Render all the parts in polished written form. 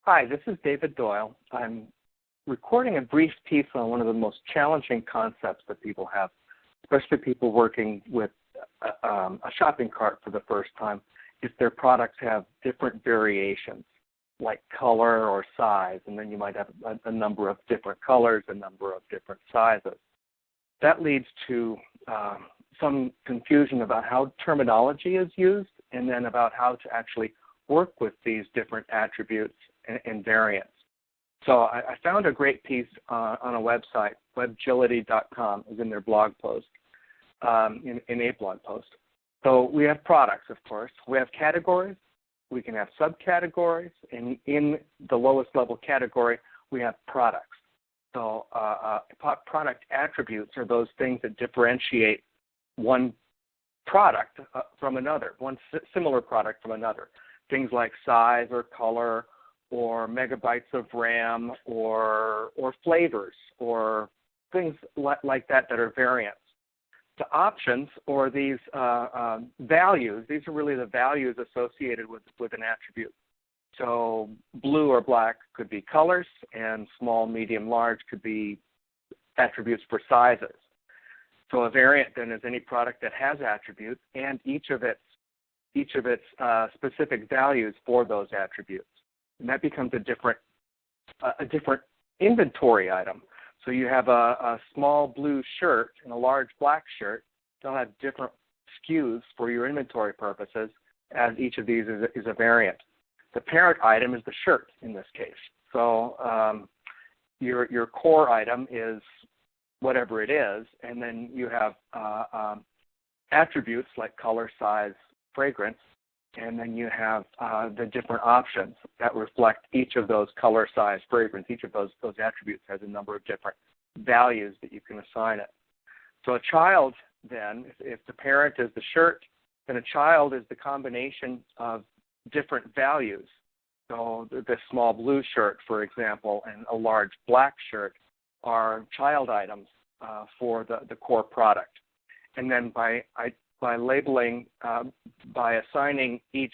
Hi, this is David Doyle. I'm recording a brief piece on one of the most challenging concepts that people have, especially people working with a shopping cart for the first time, if their products have different variations, like color or size, and then you might have a number of different colors, a number of different sizes. That leads to some confusion about how terminology is used, and then about how to actually work with these different attributes and variants. So I found a great piece on a website, webgility.com, is in their blog post, in a blog post. So we have products, of course. We have categories. We can have subcategories. And in the lowest level category, we have products. So product attributes are those things that differentiate one product from another, one similar product from another. Things like size or color or megabytes of RAM or flavors or things like that are variants. The options, or these values, these are really the values associated with an attribute. So blue or black could be colors, and small, medium, large could be attributes for sizes. So a variant then is any product that has attributes and each of its specific values for those attributes. And that becomes a different inventory item. So you have a small blue shirt and a large black shirt. They'll have different SKUs for your inventory purposes, as each of these is a variant. The parent item is the shirt in this case. So your core item is whatever it is, and then you have attributes like color, size, fragrance, and then you have the different options that reflect each of those color, size, fragrance. Each of those attributes has a number of different values that you can assign it. So a child then, if the parent is the shirt, then a child is the combination of different values. So the small blue shirt, for example, and a large black shirt are child items for the core product. And then by labeling, by assigning each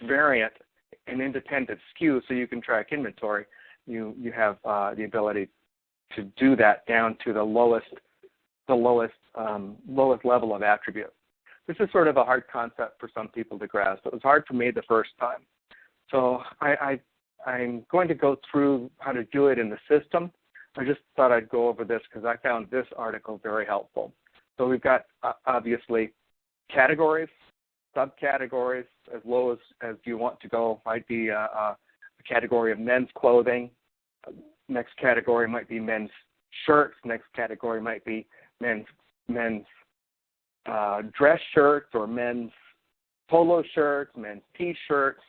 variant an independent SKU so you can track inventory, you have the ability to do that down to the lowest level of attribute. This is sort of a hard concept for some people to grasp. It was hard for me the first time. So I'm going to go through how to do it in the system. I just thought I'd go over this because I found this article very helpful. So we've got, obviously, categories, subcategories, as low as you want to go. Might be a category of men's clothing. Next category might be men's shirts. Next category might be men's dress shirts or men's polo shirts, men's T-shirts,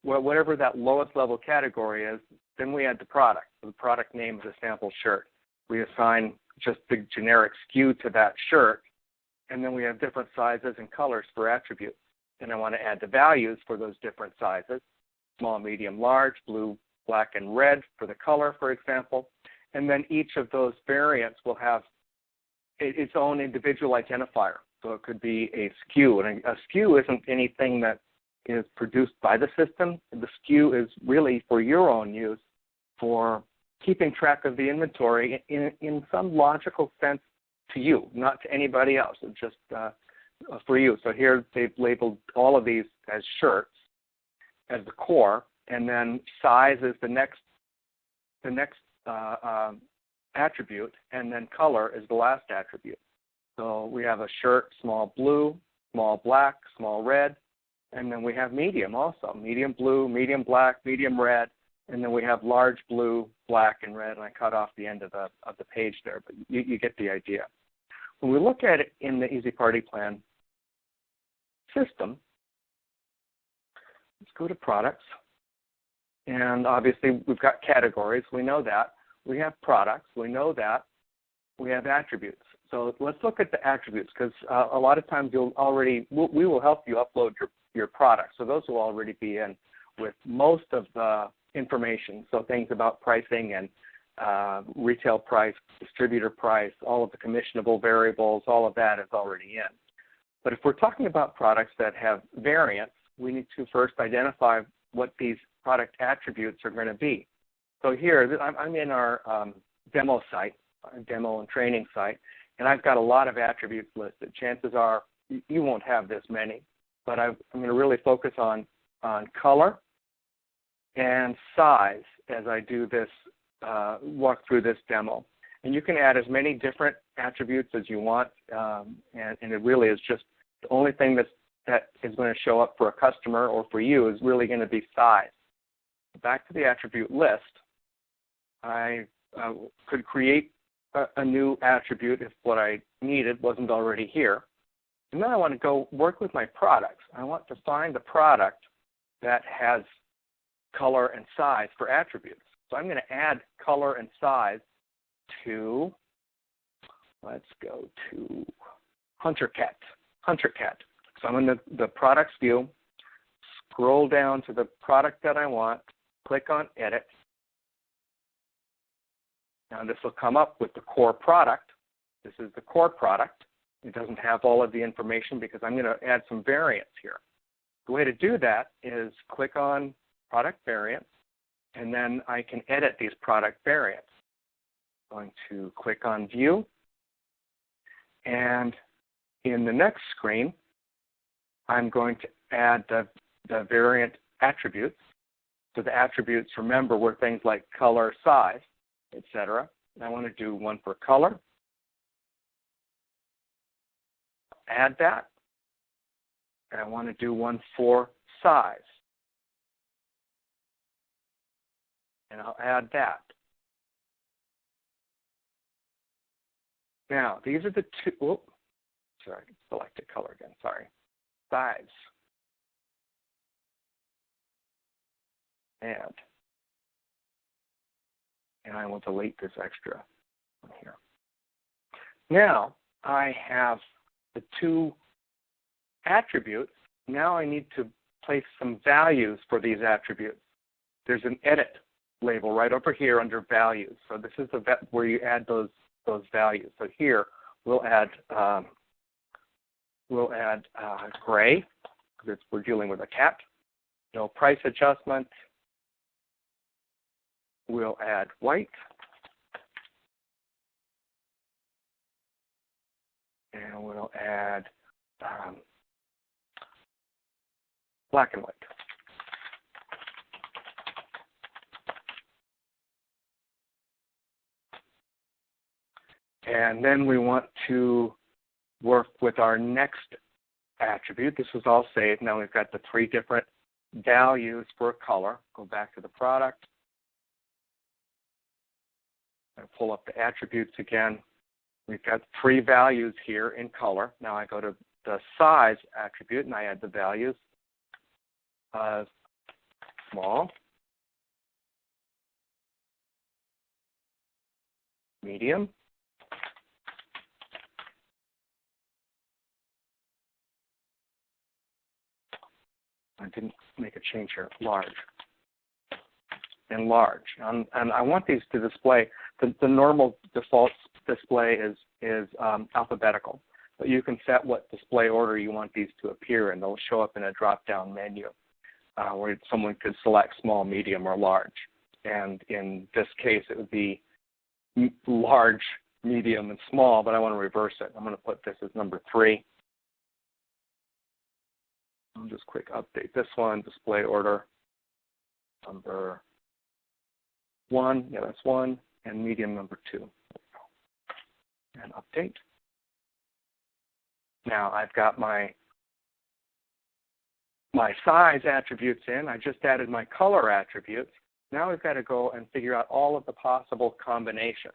whatever that lowest level category is. Then we add the product. So the product name is a sample shirt. We assign just the generic SKU to that shirt, and then we have different sizes and colors for attributes. And I want to add the values for those different sizes, small, medium, large, blue, black, and red for the color, for example. And then each of those variants will have its own individual identifier. So it could be a SKU, and a SKU isn't anything that is produced by the system. The SKU is really for your own use, for keeping track of the inventory in some logical sense to you, not to anybody else. It's just for you. So here they've labeled all of these as shirts as the core, and then size is the next attribute, and then color is the last attribute. So we have a shirt, small blue, small black, small red, and then we have medium also, medium blue, medium black, medium red, and then we have large blue, black, and red, and I cut off the end of the page there, but you get the idea. When we look at it in the Easy Party Plan system, let's go to products, and obviously we've got categories, we know that. We have products, we know that. We have attributes. So let's look at the attributes, because a lot of times we will help you upload your products. So those will already be in with most of the information. So things about pricing and retail price, distributor price, all of the commissionable variables, all of that is already in. But if we're talking about products that have variants, we need to first identify what these product attributes are going to be. So here, I'm in our demo site, demo and training site, and I've got a lot of attributes listed. Chances are you won't have this many, but I'm going to really focus on color and size as I do this, walk through this demo. And you can add as many different attributes as you want, and it really is just the only thing that is going to show up for a customer or for you is really going to be size. Back to the attribute list, I could create a new attribute if what I needed wasn't already here. And then I want to go work with my products. I want to find the product that has color and size for attributes. So I'm going to add color and size to, let's go to Hunter Cat. So I'm in the products view, scroll down to the product that I want, click on edit. Now this will come up with the core product. This is the core product. It doesn't have all of the information because I'm going to add some variants here. The way to do that is click on product variants, and then I can edit these product variants. I'm going to click on view, and in the next screen, I'm going to add the variant attributes. So the attributes, remember, were things like color, size, etc. I want to do one for color. Add that. And I want to do one for size. And I'll add that. Now, these are the two, sorry, selected color again, sorry. Size. Add. And I will delete this extra one here. Now, I have the two attributes. Now I need to place some values for these attributes. There's an edit label right over here under values. So this is the where you add those values. So here we'll add gray because we're dealing with a cat. No price adjustment. We'll add white. And we'll add black and white. And then we want to work with our next attribute. This was all saved. Now we've got the three different values for color. Go back to the product. And pull up the attributes again. We've got three values here in color. Now I go to the size attribute and I add the values. Small, medium, I didn't make a change here, large, and large. And I want these to display, the normal default display is alphabetical, but you can set what display order you want these to appear in. They'll show up in a drop-down menu where someone could select small, medium, or large. And in this case, it would be large, medium, and small, but I want to reverse it. I'm going to put this as number 3. I'll just quick update this one, display order, number 1, yeah, that's 1, and medium number 2. And update. Now I've got my size attributes in. I just added my color attributes. Now we've got to go and figure out all of the possible combinations.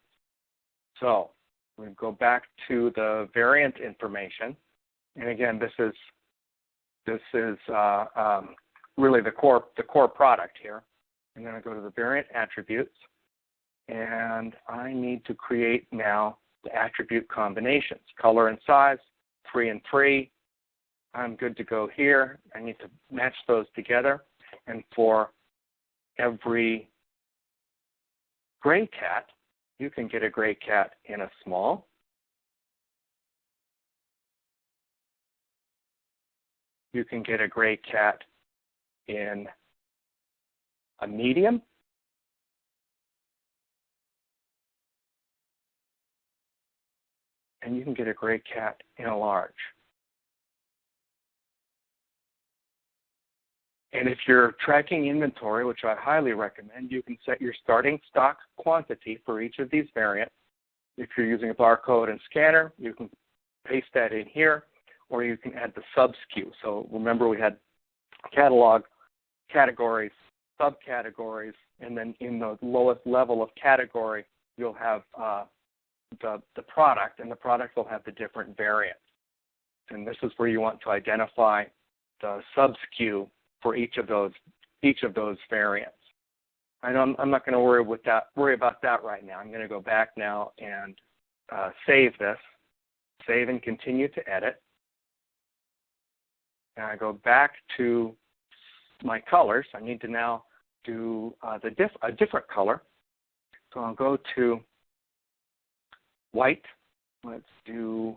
So we go back to the variant information, and again, this is really the core product here. I'm going to go to the variant attributes, and I need to create now the attribute combinations, color and size, 3 and 3. I'm good to go here. I need to match those together, and for every gray cat, you can get a gray cat in a small, you can get a gray cat in a medium, and you can get a gray cat in a large. And if you're tracking inventory, which I highly recommend, you can set your starting stock quantity for each of these variants. If you're using a barcode and scanner, you can paste that in here, or you can add the sub-SKU. So remember, we had catalog, categories, subcategories, and then in the lowest level of category, you'll have the product, and the product will have the different variants. And this is where you want to identify the sub-SKU for each of those variants. I know I'm not going to worry about that right now. I'm going to go back now and save this, save and continue to edit. And I go back to my colors. I need to now do a different color. So I'll go to white. Let's do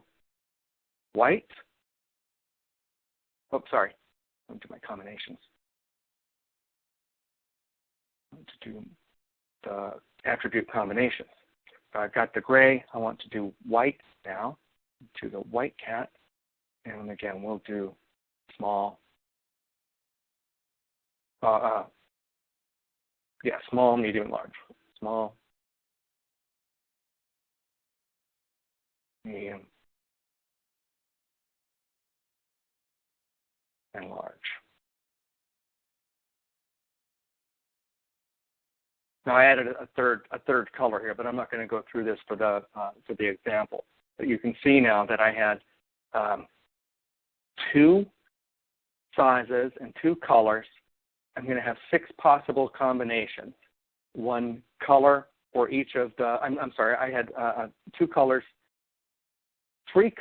white. Oh, sorry. I'll do my combinations. Let's do the attribute combinations. So I've got the gray. I want to do white now. To the white cat. And again, we'll do small. Small, medium, large. Small, medium, and large. Now I added a third color here, but I'm not going to go through this for the example. But you can see now that I had 2 sizes and 2 colors. I'm going to have 6 possible combinations. 1 color for each of the. I'm sorry. I had 2 colors, 2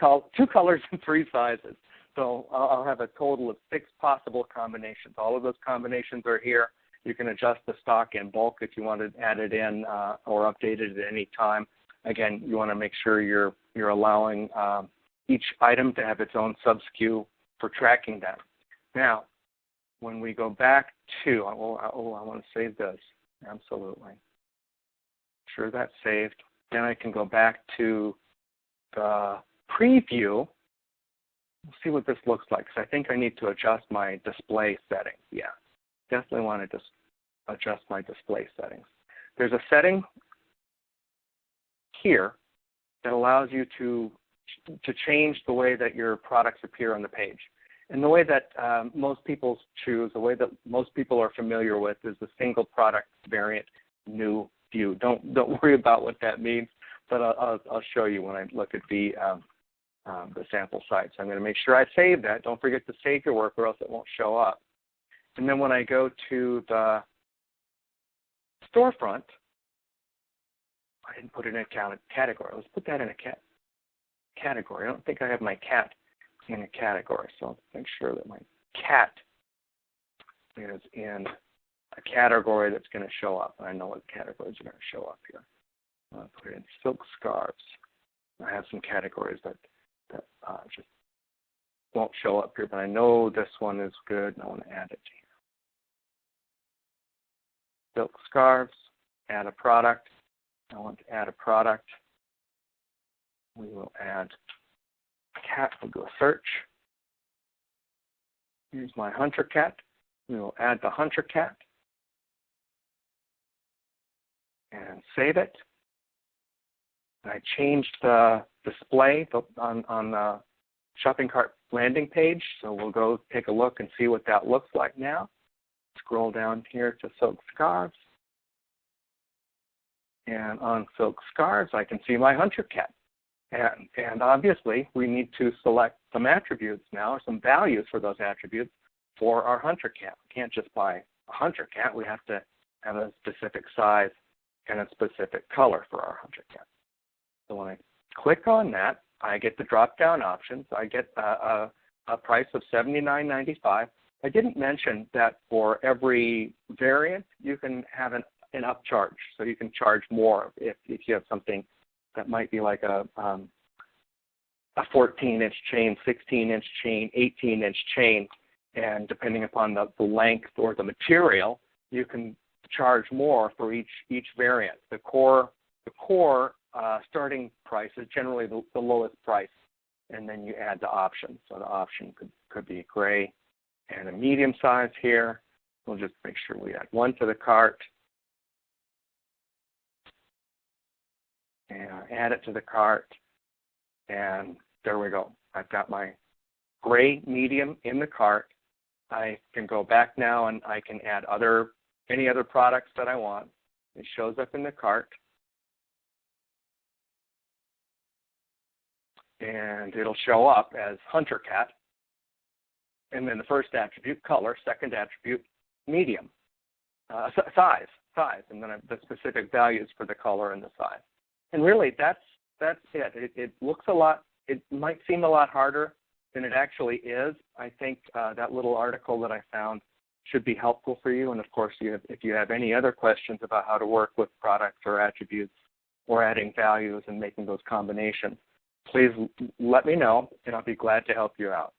colors and 3 sizes. So I'll have a total of 6 possible combinations. All of those combinations are here. You can adjust the stock in bulk if you want to add it in or update it at any time. Again, you want to make sure you're allowing each item to have its own sub-SKU for tracking them. Now, when we go back to, I want to save this. Absolutely. Sure, that's saved. Then I can go back to the preview. We'll see what this looks like, because I think I need to adjust my display settings. Yeah, definitely want to just adjust my display settings. There's a setting here that allows you to change the way that your products appear on the page. And the way that most people choose, the way that most people are familiar with, is the single product variant new view. Don't worry about what that means, but I'll show you when I look at the sample site. So I'm going to make sure I save that. Don't forget to save your work, or else it won't show up. And then when I go to the storefront, I didn't put it in a category. Let's put that in a category. I don't think I have my cat in a category, so I'll make sure that my cat is in a category that's going to show up. I know what categories are going to show up here. I'll put it in silk scarves. I have some categories that just won't show up here, but I know this one is good, and I want to add it here. Silk scarves, add a product. I want to add a product. We will add a cat. We'll do a search. Here's my hunter cat. We will add the hunter cat and save it. I changed the display on the shopping cart landing page, so we'll go take a look and see what that looks like now. Scroll down here to silk scarves. And on silk scarves, I can see my hunter cat. And obviously, we need to select some attributes now, or some values for those attributes for our hunter cat. We can't just buy a hunter cat. We have to have a specific size and a specific color for our hunter cat. So when I click on that, I get the drop-down options. I get a price of $79.95. I didn't mention that for every variant, you can have an upcharge. So you can charge more if you have something that might be like a 14-inch chain, 16-inch chain, 18-inch chain, and depending upon the length or the material, you can charge more for each variant. The core starting price is generally the lowest price, and then you add the option. So the option could be gray and a medium size here. We'll just make sure we add one to the cart. And add it to the cart. And there we go. I've got my gray medium in the cart. I can go back now and I can add any other products that I want. It shows up in the cart. And it'll show up as Hunter Cat. And then the first attribute, color, second attribute, medium, size, and then the specific values for the color and the size. And really, that's it. It looks a lot, it might seem a lot harder than it actually is. I think that little article that I found should be helpful for you. And of course, if you have any other questions about how to work with products or attributes or adding values and making those combinations, please let me know, and I'll be glad to help you out.